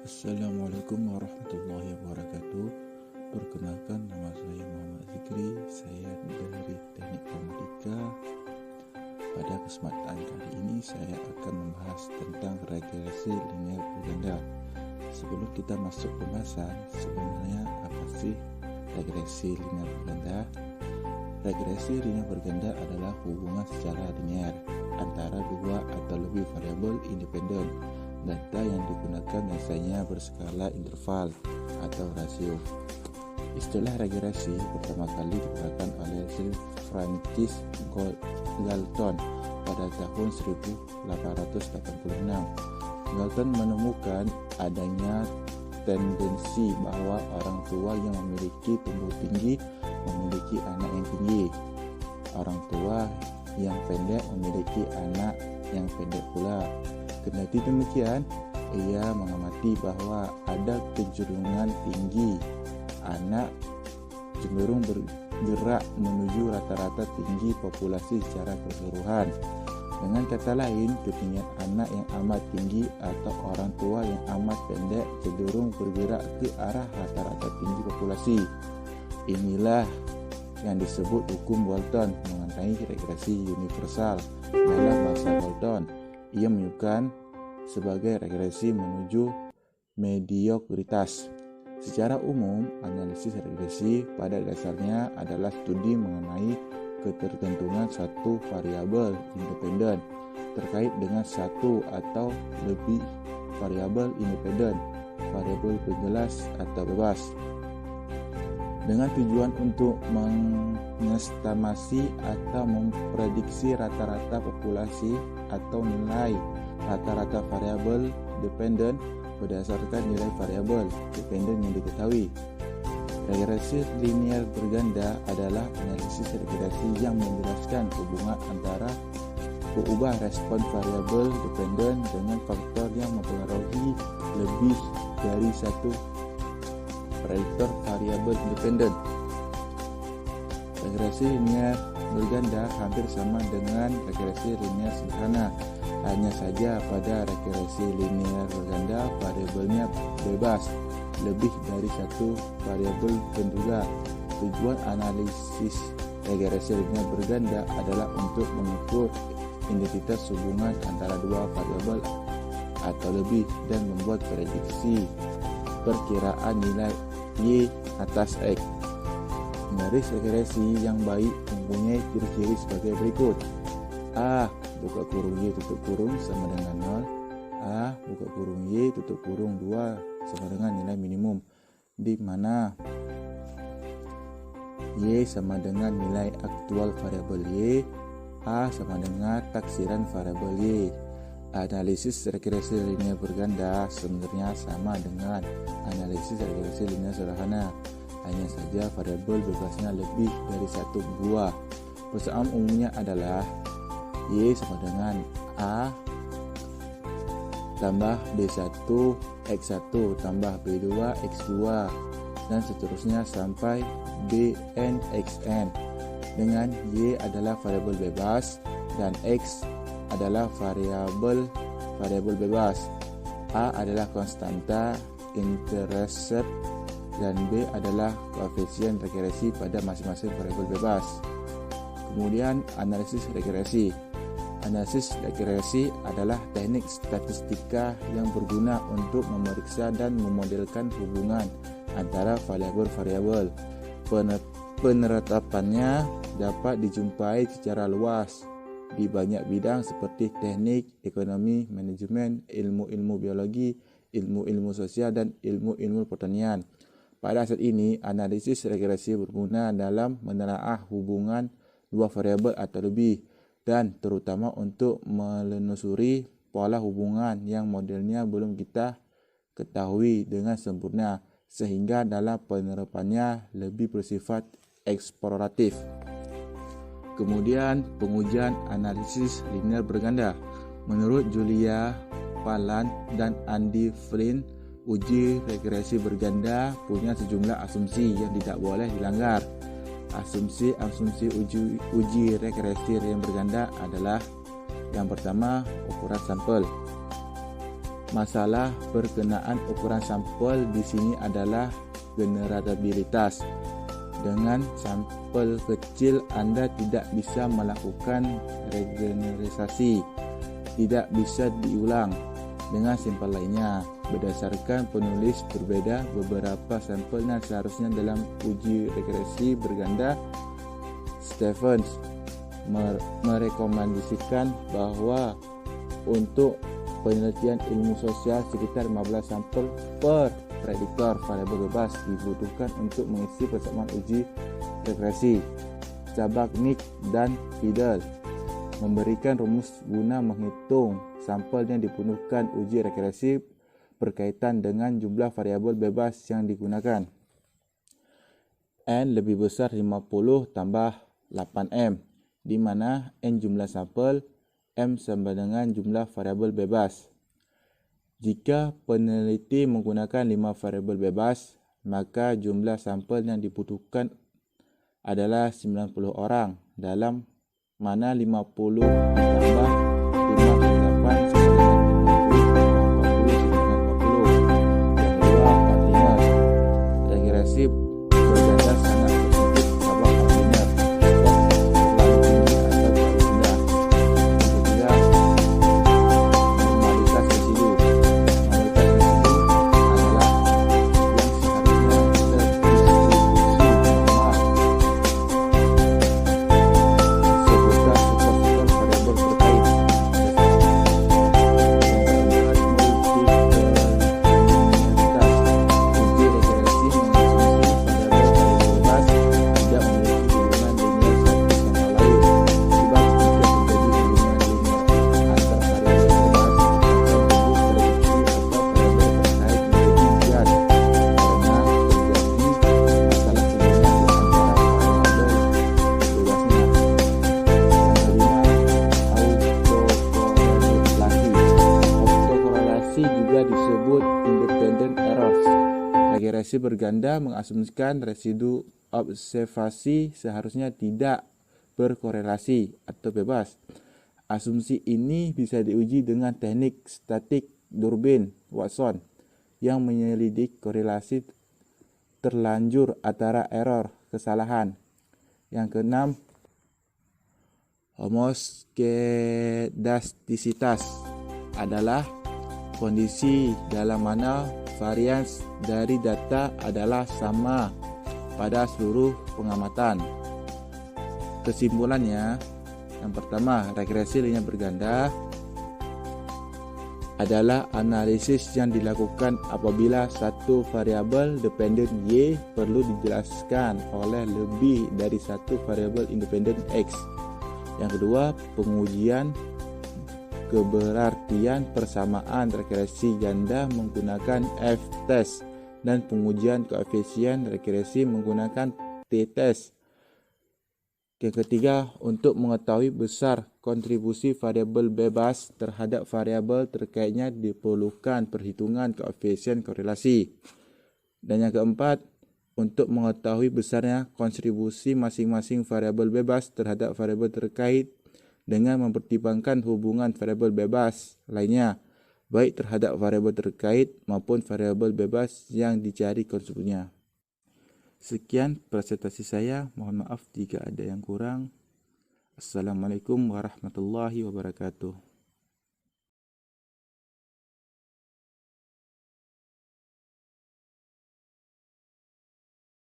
Assalamualaikum warahmatullahi wabarakatuh. Perkenalkan, nama saya Muhammad Zikri. Saya dari Teknik Informatika. Pada kesempatan kali ini saya akan membahas tentang regresi linear berganda. Sebelum kita masuk pembahasan, sebenarnya apa sih regresi linear berganda? Regresi linear berganda adalah hubungan secara linear antara dua atau lebih variabel independen. Data yang digunakan biasanya berskala interval atau rasio. Istilah regresi pertama kali digunakan oleh Sir Francis Galton pada tahun 1886. Galton menemukan adanya tendensi bahwa orang tua yang memiliki tubuh tinggi memiliki anak yang tinggi. Orang tua yang pendek memiliki anak yang pendek pula. Kendati demikian, ia mengamati bahwa ada kecenderungan tinggi anak cenderung bergerak menuju rata-rata tinggi populasi secara keseluruhan. Dengan kata lain, ketinggian anak yang amat tinggi atau orang tua yang amat pendek cenderung bergerak ke arah rata-rata tinggi populasi. Inilah yang disebut hukum Bolton mengenai regresi universal. Dalam bahasa Bolton, ia menyebutkan sebagai regresi menuju mediokritas. Secara umum, analisis regresi pada dasarnya adalah studi mengenai ketergantungan suatu variabel independen terkait dengan satu atau lebih variabel independen, variabel berjelas atau bebas, dengan tujuan untuk mengestimasi atau memprediksi rata-rata populasi atau nilai rata-rata variabel dependen berdasarkan nilai variabel dependen yang diketahui. Regresi linear berganda adalah analisis regresi yang menjelaskan hubungan antara berubah respon variabel dependen dengan faktor yang mempengaruhi lebih dari satu prediktor variabel independen. Regresi linear berganda hampir sama dengan regresi linear sederhana. Hanya saja pada regresi linear berganda variabelnya bebas lebih dari satu variabel penduga. Tujuan analisis regresi linear berganda adalah untuk mengukur identitas hubungan antara dua variabel atau lebih dan membuat prediksi perkiraan nilai Y atas X. Garis regresi yang baik mempunyai ciri-ciri sebagai berikut. A buka kurung Y tutup kurung sama dengan 0. A buka kurung Y tutup kurung 2 sama dengan nilai minimum, di mana Y sama dengan nilai aktual variabel Y, A sama dengan taksiran variabel Y. Analisis regresi linear berganda sebenarnya sama dengan analisis regresi linear sederhana. Hanya saja variabel bebasnya lebih dari satu buah. Persamaan umumnya adalah Y sama dengan A tambah B1 X1 tambah B2 X2 dan seterusnya sampai Bn Xn, dengan Y adalah variabel bebas dan X adalah variabel bebas. A adalah konstanta intercept dan B adalah koefisien regresi pada masing-masing variabel bebas. Kemudian analisis regresi. Analisis regresi adalah teknik statistika yang berguna untuk memeriksa dan memodelkan hubungan antara variabel-variabel. Penerapannya dapat dijumpai secara luas di banyak bidang seperti teknik, ekonomi, manajemen, ilmu-ilmu biologi, ilmu-ilmu sosial, dan ilmu-ilmu pertanian. Pada saat ini, analisis regresi berguna dalam menelaah hubungan dua variabel atau lebih, dan terutama untuk menelusuri pola hubungan yang modelnya belum kita ketahui dengan sempurna, sehingga dalam penerapannya lebih bersifat eksploratif. Kemudian pengujian analisis linear berganda. Menurut Julia Palan dan Andy Flynn, uji regresi berganda punya sejumlah asumsi yang tidak boleh dilanggar. Asumsi uji regresi linear berganda adalah: yang pertama, ukuran sampel. Masalah berkenaan ukuran sampel di sini adalah generatabilitas. Dengan sampel kecil Anda tidak bisa melakukan regenerasi, tidak bisa diulang. Dengan sampel lainnya, berdasarkan penulis berbeda, beberapa sampelnya seharusnya dalam uji regresi berganda. Stephens merekomendasikan bahwa untuk penelitian ilmu sosial sekitar 15 sampel per prediktor variabel bebas dibutuhkan untuk mengisi persamaan uji regresi. Zabachnik dan Fiedel memberikan rumus guna menghitung sampel yang dibutuhkan uji regresi berkaitan dengan jumlah variabel bebas yang digunakan. N lebih besar 50 tambah 8M, di mana N jumlah sampel, M sama dengan jumlah variabel bebas. Jika peneliti menggunakan 5 variabel bebas, maka jumlah sampel yang dibutuhkan adalah 90 orang, dalam mana 50 ditambah 5 kali 8 sama dengan 40 sama dengan 40. Yang kedua, 45. Regresi berganda sangat sedikit sama linear. Disebut independent errors. Regresi berganda mengasumsikan residu observasi seharusnya tidak berkorelasi atau bebas. Asumsi ini bisa diuji dengan teknik statik Durbin Watson yang menyelidik korelasi terlanjur antara error kesalahan. Yang keenam, homoskedastisitas adalah kondisi dalam mana varians dari data adalah sama pada seluruh pengamatan. Kesimpulannya, yang pertama, regresi linear berganda adalah analisis yang dilakukan apabila satu variabel dependen Y perlu dijelaskan oleh lebih dari satu variabel independen X. Yang kedua, pengujian keberartian persamaan regresi ganda menggunakan F-test dan pengujian koefisien regresi menggunakan T-test. Yang ketiga, untuk mengetahui besar kontribusi variabel bebas terhadap variabel terkaitnya diperlukan perhitungan koefisien korelasi. Dan yang keempat, untuk mengetahui besarnya kontribusi masing-masing variabel bebas terhadap variabel terkait dengan mempertimbangkan hubungan variabel bebas lainnya, baik terhadap variabel terkait maupun variabel bebas yang dicari kontribusinya. Sekian presentasi saya, mohon maaf jika ada yang kurang. Assalamualaikum warahmatullahi wabarakatuh.